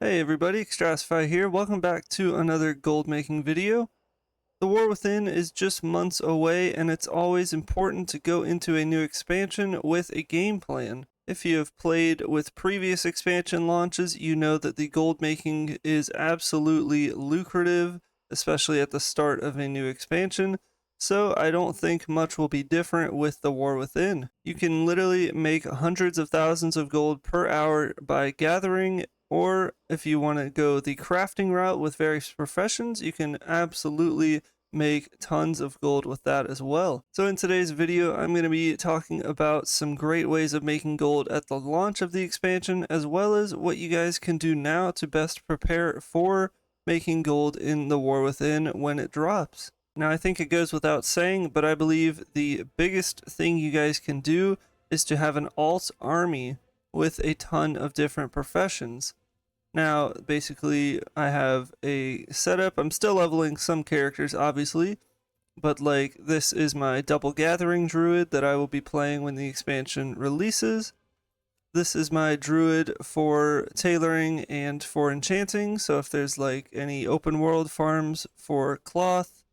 Hey everybody, Extrasify here. Welcome back to another gold making video. The War Within is just months away, and it's always important to go into a new expansion with a game plan. If you have played with previous expansion launches, you know that the gold making is absolutely lucrative, especially at the start of a new expansion. So I don't think much will be different with the War Within. You can literally make hundreds of thousands of gold per hour by gathering, or if you want to go the crafting route with various professions, you can absolutely make tons of gold with that as well. So in today's video, I'm going to be talking about some great ways of making gold at the launch of the expansion, as well as what you guys can do now to best prepare for making gold in the War Within when it drops. Now, I think it goes without saying, but I believe the biggest thing you guys can do is to have an alt army with a ton of different professions. Now, basically, I have a setup. I'm still leveling some characters, obviously, but like this is my double gathering druid that I will be playing when the expansion releases. This is my druid for tailoring and for enchanting, so if there's like any open world farms for cloth,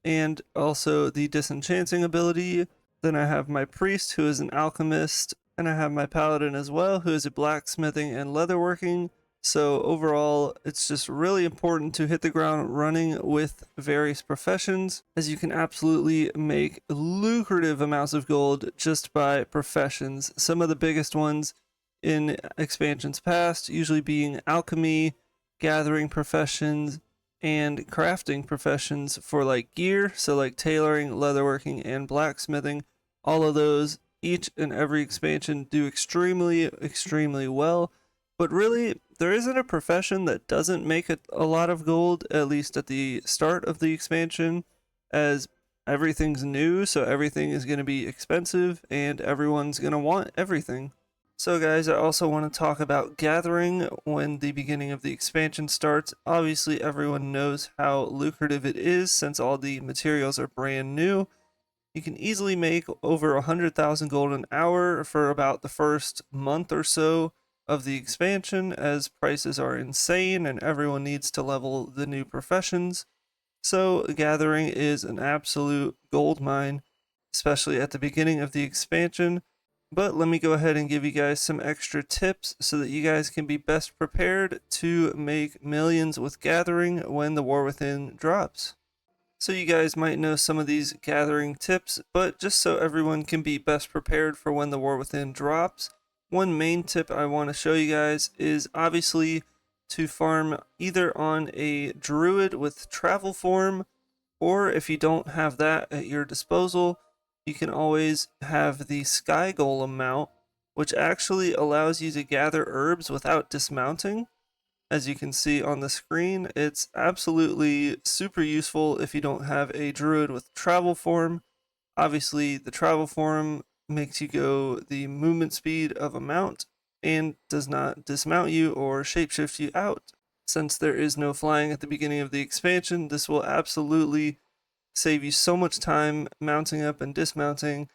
and also the disenchanting ability. Then I have my priest, who is an alchemist, and I have my paladin as well, who is a blacksmithing and leatherworking. So overall, it's just really important to hit the ground running with various professions, as you can absolutely make lucrative amounts of gold just by professions. Some of the biggest ones in expansions past usually being alchemy, gathering professions, and crafting professions for like gear, so like tailoring, leatherworking, and blacksmithing. All of those, each and every expansion, do extremely well. But really, there isn't a profession that doesn't make a lot of gold, at least at the start of the expansion, as everything's new, so everything is going to be expensive, and everyone's going to want everything. So guys, I also want to talk about gathering when the beginning of the expansion starts. Obviously, everyone knows how lucrative it is since all the materials are brand new. You can easily make over 100,000 gold an hour for about the first month or so of the expansion, as prices are insane and everyone needs to level the new professions. So gathering is an absolute gold mine, especially at the beginning of the expansion. But let me go ahead and give you guys some extra tips so that you guys can be best prepared to make millions with gathering when the War Within drops. So you guys might know some of these gathering tips, but just so everyone can be best prepared for when the War Within drops, one main tip I want to show you guys is obviously to farm either on a druid with travel form, or if you don't have that at your disposal, you can always have the Sky Golem mount, which actually allows you to gather herbs without dismounting. As you can see on the screen, it's absolutely super useful if you don't have a druid with travel form. Obviously, the travel form makes you go the movement speed of a mount and does not dismount you or shapeshift you out. Since there is no flying at the beginning of the expansion, this will absolutely save you so much time mounting up and dismounting.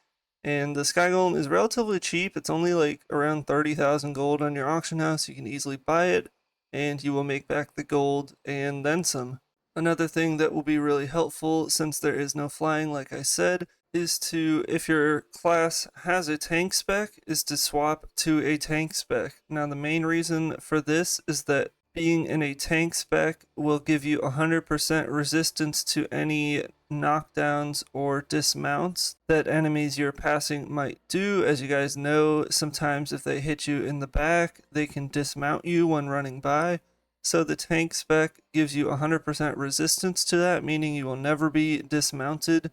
And the Sky Golem is relatively cheap. It's only like around 30,000 gold on your auction house. You can easily buy it, and you will make back the gold and then some. Another thing that will be really helpful, since there is no flying like I said, is to, if your class has a tank spec, is to swap to a tank spec. Now the main reason for this is that being in a tank spec will give you 100% resistance to any knockdowns or dismounts that enemies you're passing might do. As you guys know, sometimes if they hit you in the back, they can dismount you when running by. So the tank spec gives you 100% resistance to that, meaning you will never be dismounted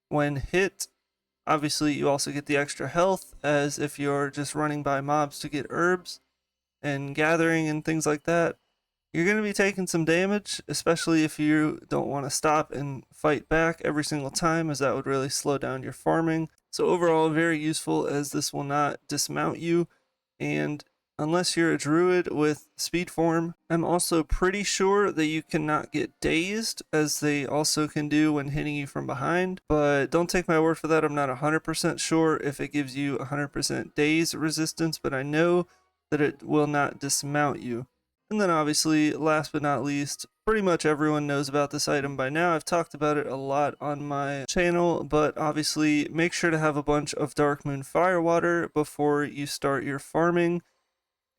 when hit. Obviously, you also get the extra health, as if you're just running by mobs to get herbs and gathering and things like that, you're going to be taking some damage, especially if you don't want to stop and fight back every single time, as that would really slow down your farming. So overall, very useful, as this will not dismount you, and unless you're a druid with speed form, I'm also pretty sure that you cannot get dazed, as they also can do when hitting you from behind. But don't take my word for that. I'm not 100% sure if it gives you 100% daze resistance, but I know that it will not dismount you. And then obviously, last but not least, pretty much everyone knows about this item by now. I've talked about it a lot on my channel, but obviously make sure to have a bunch of Darkmoon Firewater before you start your farming.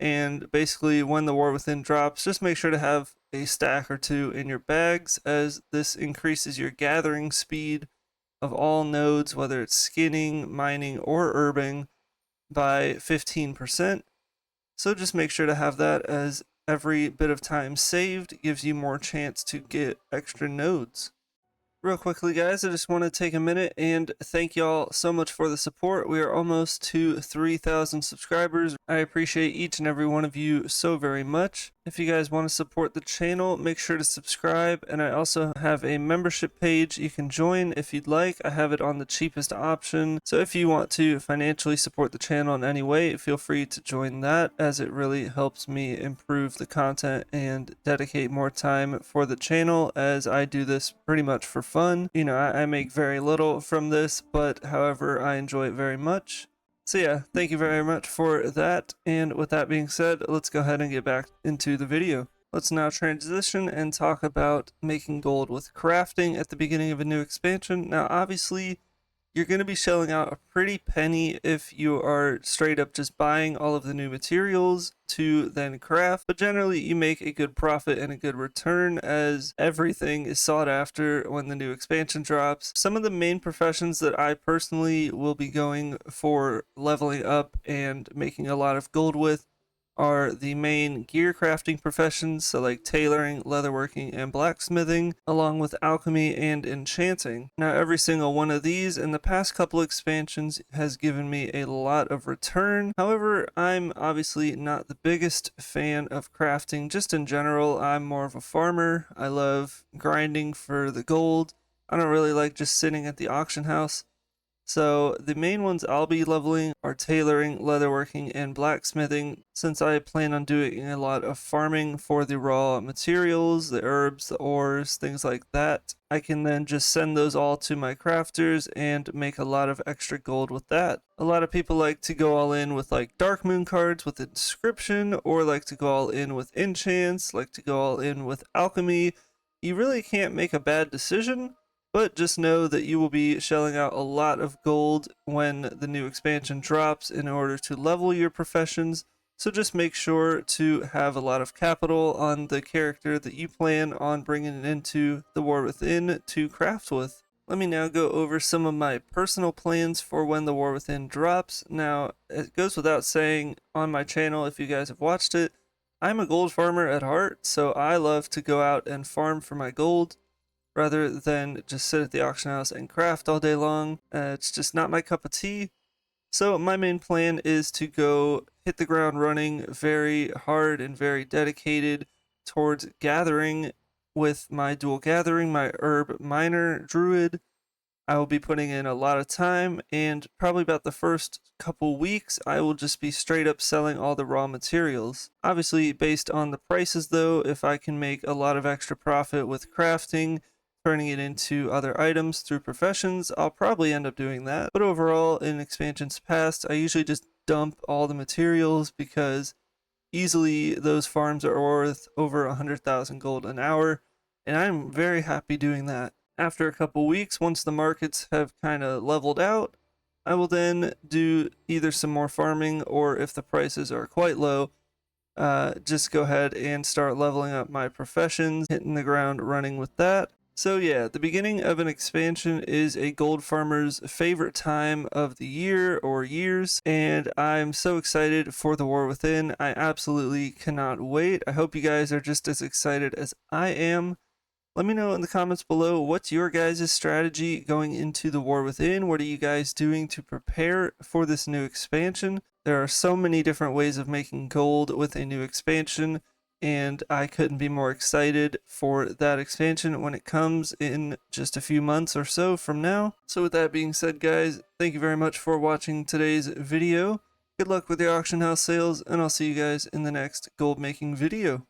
And basically, when the War Within drops, just make sure to have a stack or two in your bags, as this increases your gathering speed of all nodes, whether it's skinning, mining, or herbing, by 15%. So just make sure to have that, as every bit of time saved gives you more chance to get extra nodes. Real quickly, guys, I just want to take a minute and thank y'all so much for the support. We are almost to 3,000 subscribers. I appreciate each and every one of you so very much. If you guys want to support the channel, make sure to subscribe. And I also have a membership page you can join if you'd like. I have it on the cheapest option. So if you want to financially support the channel in any way, feel free to join that, as it really helps me improve the content and dedicate more time for the channel, as I do this pretty much for fun. You know, I make very little from this, but however, I enjoy it very much. So yeah, thank you very much for that. And with that being said, let's go ahead and get back into the video. Let's now transition and talk about making gold with crafting at the beginning of a new expansion. Now, obviously, you're going to be shelling out a pretty penny if you are straight up just buying all of the new materials to then craft, but generally you make a good profit and a good return, as everything is sought after when the new expansion drops. Some of the main professions that I personally will be going for leveling up and making a lot of gold with are the main gear crafting professions, so like tailoring, leatherworking, and blacksmithing, along with alchemy and enchanting. Now, every single one of these in the past couple expansions has given me a lot of return. However, I'm obviously not the biggest fan of crafting. Just in general, I'm more of a farmer. I love grinding for the gold. I don't really like just sitting at the auction house. So the main ones I'll be leveling are tailoring, leatherworking, and blacksmithing, since I plan on doing a lot of farming for the raw materials, the herbs, the ores, things like that. I can then just send those all to my crafters and make a lot of extra gold with that. A lot of people like to go all in with like Darkmoon cards with inscription, or like to go all in with enchants, like to go all in with alchemy. You really can't make a bad decision, but just know that you will be shelling out a lot of gold when the new expansion drops in order to level your professions. So just make sure to have a lot of capital on the character that you plan on bringing into the War Within to craft with. Let me now go over some of my personal plans for when the War Within drops. Now, it goes without saying on my channel, if you guys have watched it, I'm a gold farmer at heart, so I love to go out and farm for my gold, rather than just sit at the auction house and craft all day long. It's just not my cup of tea. So my main plan is to go hit the ground running very hard and very dedicated towards gathering with my dual gathering, my herb miner druid. I will be putting in a lot of time, and probably about the first couple weeks, I will just be straight up selling all the raw materials. Obviously, based on the prices though, if I can make a lot of extra profit with crafting, turning it into other items through professions, I'll probably end up doing that. But overall, in expansions past, I usually just dump all the materials, because easily those farms are worth over 100,000 gold an hour, and I'm very happy doing that. After a couple weeks, once the markets have kind of leveled out, I will then do either some more farming, or if the prices are quite low, just go ahead and start leveling up my professions, hitting the ground running with that. So yeah, the beginning of an expansion is a gold farmer's favorite time of the year or years, and I'm so excited for the War Within. I absolutely cannot wait. I hope you guys are just as excited as I am. Let me know in the comments below, what's your guys' strategy going into the War Within? What are you guys doing to prepare for this new expansion? There are so many different ways of making gold with a new expansion, and I couldn't be more excited for that expansion when it comes in just a few months or so from now. So with that being said, guys, thank you very much for watching today's video. Good luck with your auction house sales, and I'll see you guys in the next gold making video.